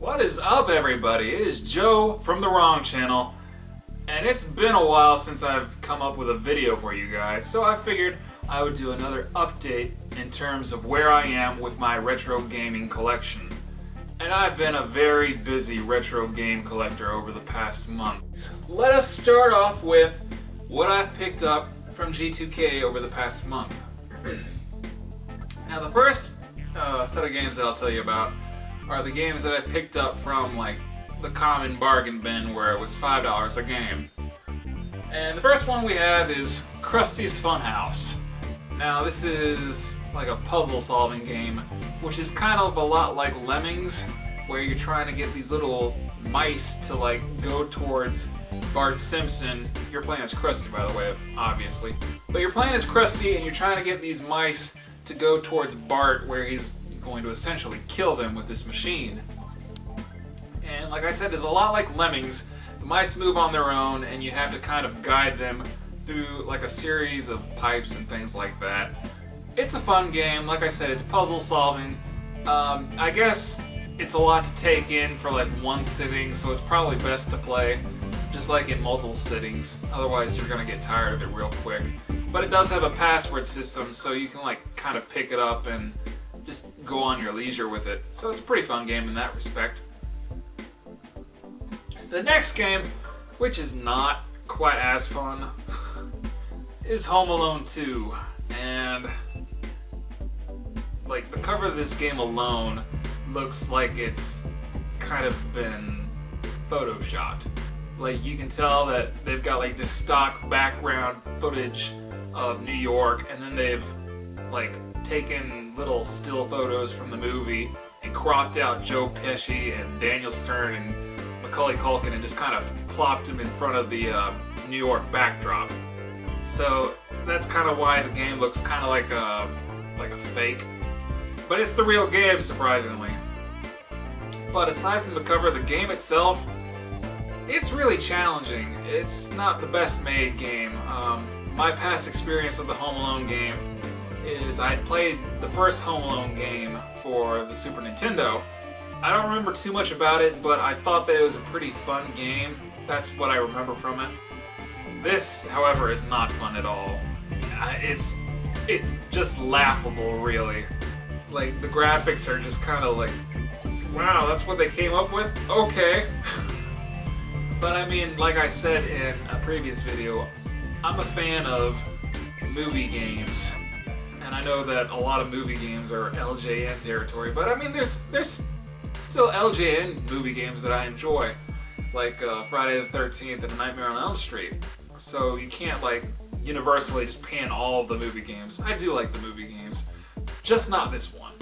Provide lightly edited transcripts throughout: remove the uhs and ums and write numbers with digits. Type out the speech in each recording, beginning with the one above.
What is up, everybody? It is Joe from the Wrong Channel, and it's been a while since I've come up with a video for you guys, so I figured I would do another update in terms of where I am with my retro gaming collection. And I've been a very busy retro game collector over the past month. Let us start off with what I've picked up from G2K over the past month. Now, the first set of games that I'll tell you about are the games that I picked up from like the common bargain bin where it was $5 a game. And the first one we have is Crusties Funhouse. Now, this is like a puzzle solving game, which is kind of a lot like Lemmings, where you're trying to get these little mice to like go towards Bart Simpson. You're playing as Krusty, by the way, obviously. But you're playing as Krusty and you're trying to get these mice to go towards Bart, where he's going to essentially kill them with this machine. And like I said, it's a lot like Lemmings. The mice move on their own and you have to kind of guide them through like a series of pipes and things like that. It's a fun game. Like I said, it's puzzle solving. I guess it's a lot to take in for like one sitting, so it's probably best to play just like in multiple sittings. Otherwise you're gonna get tired of it real quick. But it does have a password system, so you can like kind of pick it up and just go on your leisure with it. So it's a pretty fun game in that respect. The next game, which is not quite as fun, is Home Alone 2. And like the cover of this game alone looks like it's kind of been photoshopped. Like you can tell that they've got like this stock background footage of New York, and then they've like taken little still photos from the movie and cropped out Joe Pesci and Daniel Stern and Macaulay Culkin and just kind of plopped them in front of the New York backdrop. So that's kind of why the game looks kind of like a fake. But it's the real game, surprisingly. But aside from the cover, the game itself, it's really challenging. It's not the best made game. My past experience with the Home Alone game is I played the first Home Alone game for the Super Nintendo. I don't remember too much about it, but I thought that it was a pretty fun game. That's what I remember from it. This, however, is not fun at all. It's just laughable, really. Like, the graphics are just kind of like, wow, that's what they came up with? Okay. But I mean, like I said in a previous video, I'm a fan of movie games. And I know that a lot of movie games are LJN territory, but I mean, there's still LJN movie games that I enjoy, like Friday the 13th and Nightmare on Elm Street. So you can't like universally just pan all of the movie games. I do like the movie games, just not this one.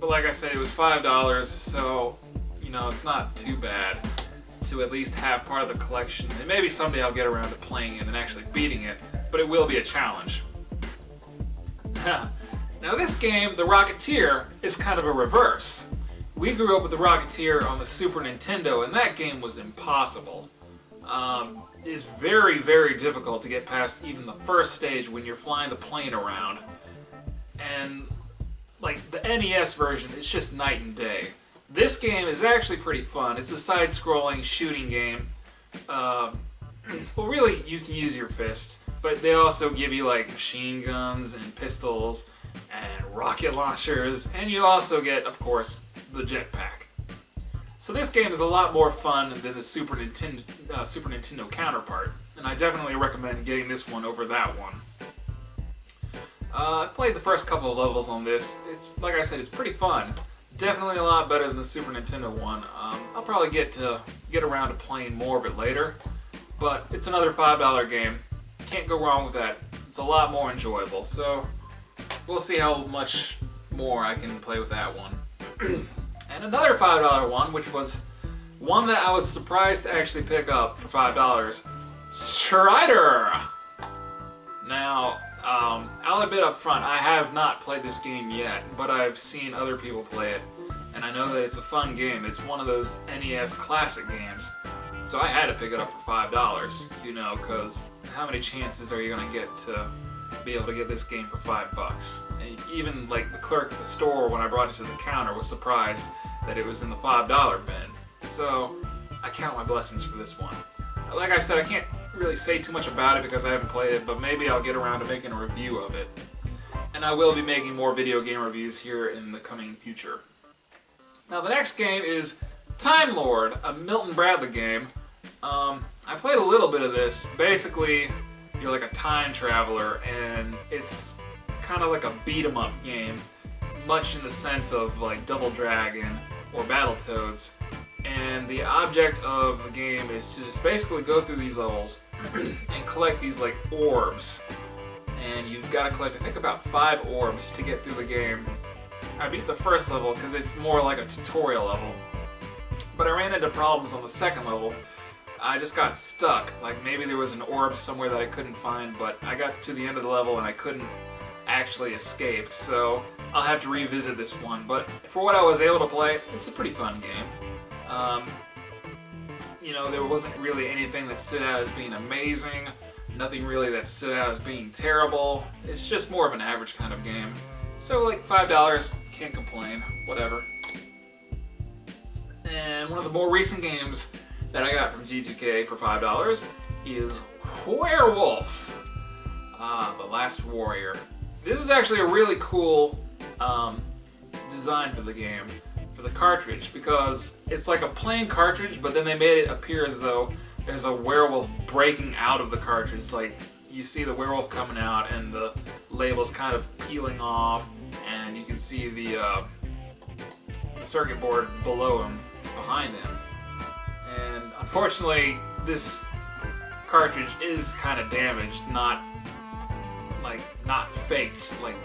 But like I said, it was $5, so you know it's not too bad to at least have part of the collection. And maybe someday I'll get around to playing it and actually beating it, but it will be a challenge. Now this game, the Rocketeer, is kind of a reverse. We grew up with the Rocketeer on the Super Nintendo, and that game was impossible. It's very, very difficult to get past even the first stage when you're flying the plane around. And like the NES version, it's just night and day. This game is actually pretty fun. It's a side-scrolling shooting game. Well, really, you can use your fist, but they also give you like machine guns and pistols and rocket launchers, and you also get, of course, the jetpack. So this game is a lot more fun than the Super Nintendo counterpart, and I definitely recommend getting this one over that one. I played the first couple of levels on this. It's like I said, it's pretty fun. Definitely a lot better than the Super Nintendo one. I'll probably get around to playing more of it later, but it's another $5 game. Can't go wrong with that. It's a lot more enjoyable, so we'll see how much more I can play with that one. And another $5 one, which was one that I was surprised to actually pick up for $5, Strider! Now, I'll admit up front, I have not played this game yet, but I've seen other people play it, and I know that it's a fun game. It's one of those NES classic games, so I had to pick it up for $5, you know, because how many chances are you going to get to be able to get this game for $5? And even like the clerk at the store, when I brought it to the counter, was surprised that it was in the $5 bin. So I count my blessings for this one. Like I said, I can't really say too much about it because I haven't played it, but maybe I'll get around to making a review of it. And I will be making more video game reviews here in the coming future. Now the next game is Time Lord, a Milton Bradley game. I played a little bit of this. Basically, you're like a time traveler, and it's kind of like a beat-em-up game, much in the sense of like Double Dragon or Battletoads. And the object of the game is to just basically go through these levels and collect these like orbs. And you've got to collect, I think, about 5 orbs to get through the game. I beat the first level because it's more like a tutorial level. But I ran into problems on the second level. I just got stuck. Like maybe there was an orb somewhere that I couldn't find, but I got to the end of the level and I couldn't actually escape. So I'll have to revisit this one. But for what I was able to play, it's a pretty fun game. You know, there wasn't really anything that stood out as being amazing. Nothing really that stood out as being terrible. It's just more of an average kind of game. So like $5, can't complain, whatever. And one of the more recent games that I got from G2K for $5 is Werewolf, The Last Warrior. This is actually a really cool design for the game, for the cartridge, because it's like a plain cartridge, but then they made it appear as though there's a werewolf breaking out of the cartridge. Like, you see the werewolf coming out and the label's kind of peeling off, and you can see the circuit board below him, behind him. And unfortunately, this cartridge is kind of damaged, not faked like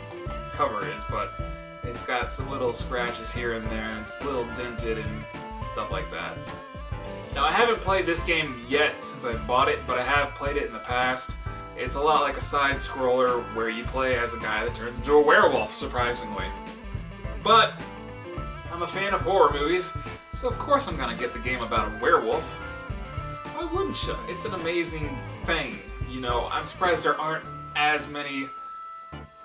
cover is, but it's got some little scratches here and there, and it's a little dented and stuff like that. Now, I haven't played this game yet since I bought it, but I have played it in the past. It's a lot like a side-scroller where you play as a guy that turns into a werewolf, surprisingly. But I'm a fan of horror movies, so of course I'm gonna get the game about a werewolf. Why wouldn't you? It's an amazing thing. You know, I'm surprised there aren't as many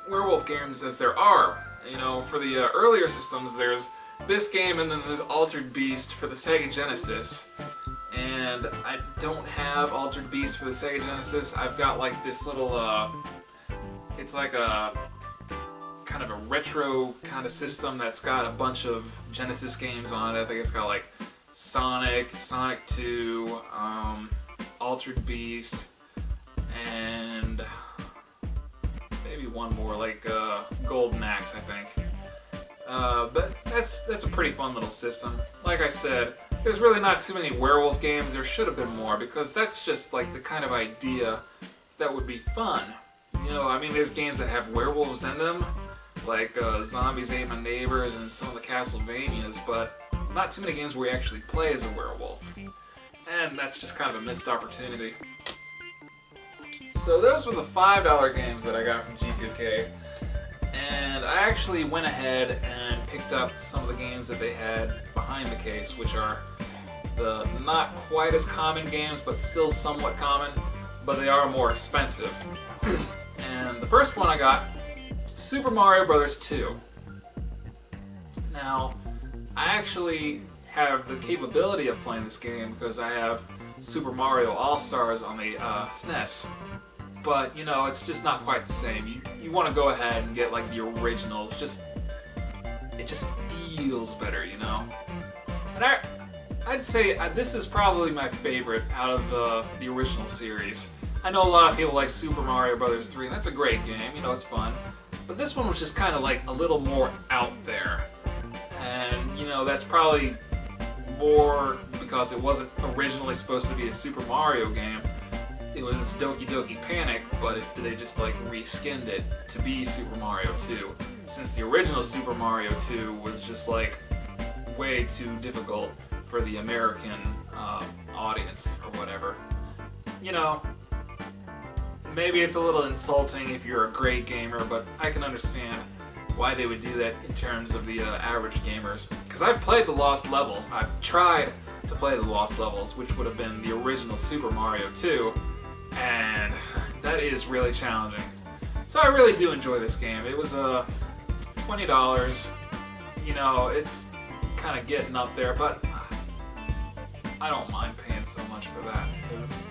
werewolf games as there are. You know, for the earlier systems, there's this game, and then there's Altered Beast for the Sega Genesis. And I don't have Altered Beast for the Sega Genesis. I've got like this little, it's like a kind of a retro kind of system that's got a bunch of Genesis games on it. I think it's got like Sonic, Sonic 2, Altered Beast, and maybe one more, like Golden Axe, I think. But that's a pretty fun little system. Like I said, there's really not too many werewolf games. There should have been more, because that's just like the kind of idea that would be fun. You know, I mean, there's games that have werewolves in them, like Zombies Ate My Neighbors and some of the Castlevanias, but not too many games where you actually play as a werewolf. And that's just kind of a missed opportunity. So those were the $5 games that I got from G2K. And I actually went ahead and picked up some of the games that they had behind the case, which are the not quite as common games, but still somewhat common, but they are more expensive. And the first one I got, Super Mario Bros. 2. Now, I actually have the capability of playing this game because I have Super Mario All-Stars on the SNES. But, you know, it's just not quite the same. You want to go ahead and get, like, the originals. It just feels better, you know? And I'd say this is probably my favorite out of the original series. I know a lot of people like Super Mario Bros. 3, and that's a great game. You know, it's fun. But this one was just kind of, like, a little more out there. And, you know, that's probably more because it wasn't originally supposed to be a Super Mario game. It was Doki Doki Panic, but they just like reskinned it to be Super Mario 2, since the original Super Mario 2 was just like way too difficult for the American audience or whatever. You know, maybe it's a little insulting if you're a great gamer, but I can understand why they would do that in terms of the average gamers. Because I've played the Lost Levels. I've tried to play the Lost Levels, which would have been the original Super Mario 2, and that is really challenging. So I really do enjoy this game. It was $20. You know, it's kind of getting up there, but I don't mind paying so much for that, because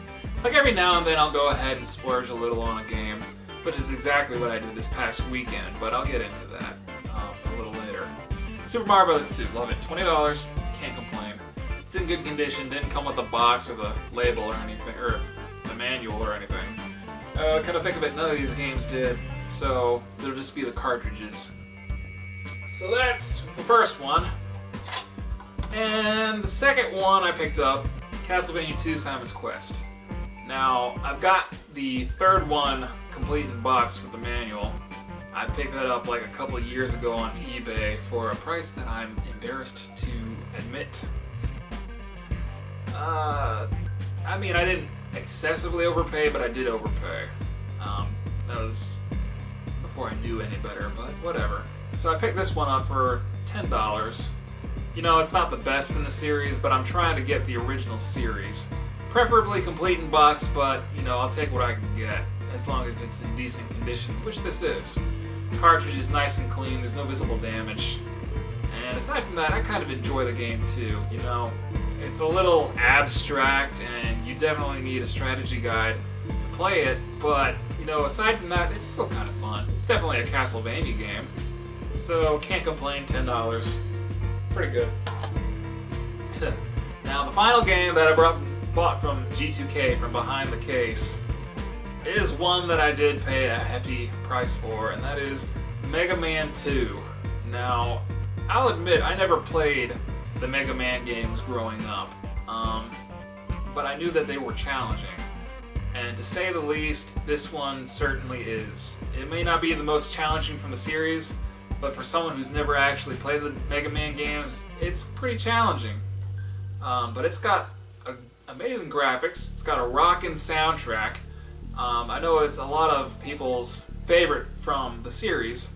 like every now and then I'll go ahead and splurge a little on a game, which is exactly what I did this past weekend, but I'll get into that a little later. Super Mario Bros. 2, love it. $20, can't complain. It's in good condition, didn't come with a box or the label or anything, or the manual or anything. Kind of think of it, none of these games did, so there'll just be the cartridges. So that's the first one. And the second one I picked up, Castlevania 2 Simon's Quest. Now, I've got the third one complete in box with the manual. I picked that up like a couple of years ago on eBay for a price that I'm embarrassed to admit. I mean, I didn't excessively overpay, but I did overpay. That was before I knew any better, but whatever. So I picked this one up for $10. You know, it's not the best in the series, but I'm trying to get the original series. Preferably complete in box, but, you know, I'll take what I can get, as long as it's in decent condition, which this is. The cartridge is nice and clean, there's no visible damage. And aside from that, I kind of enjoy the game too, you know. It's a little abstract, and you definitely need a strategy guide to play it, but, you know, aside from that, it's still kind of fun. It's definitely a Castlevania game, so can't complain, $10. Pretty good. Now, the final game that I bought from G2K from behind the case is one that I did pay a hefty price for, and that is Mega Man 2. Now, I'll admit I never played the Mega Man games growing up, but I knew that they were challenging. And to say the least, this one certainly is. It may not be the most challenging from the series, but for someone who's never actually played the Mega Man games, it's pretty challenging. But it's got amazing graphics, it's got a rockin' soundtrack. I know it's a lot of people's favorite from the series.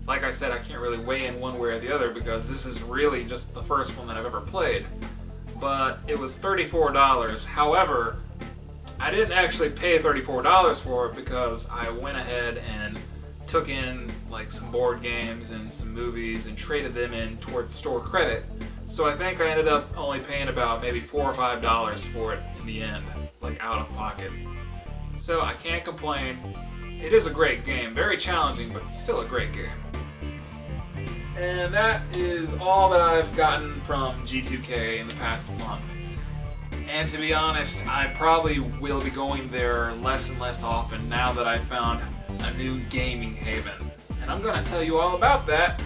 Like I said, I can't really weigh in one way or the other because this is really just the first one that I've ever played. But it was $34. However, I didn't actually pay $34 for it because I went ahead and took in like some board games and some movies and traded them in towards store credit. So I think I ended up only paying about maybe $4 or $5 for it in the end, like out of pocket. So I can't complain. It is a great game, very challenging, but still a great game. And that is all that I've gotten from G2K in the past month. And to be honest, I probably will be going there less and less often now that I've found a new gaming haven. And I'm going to tell you all about that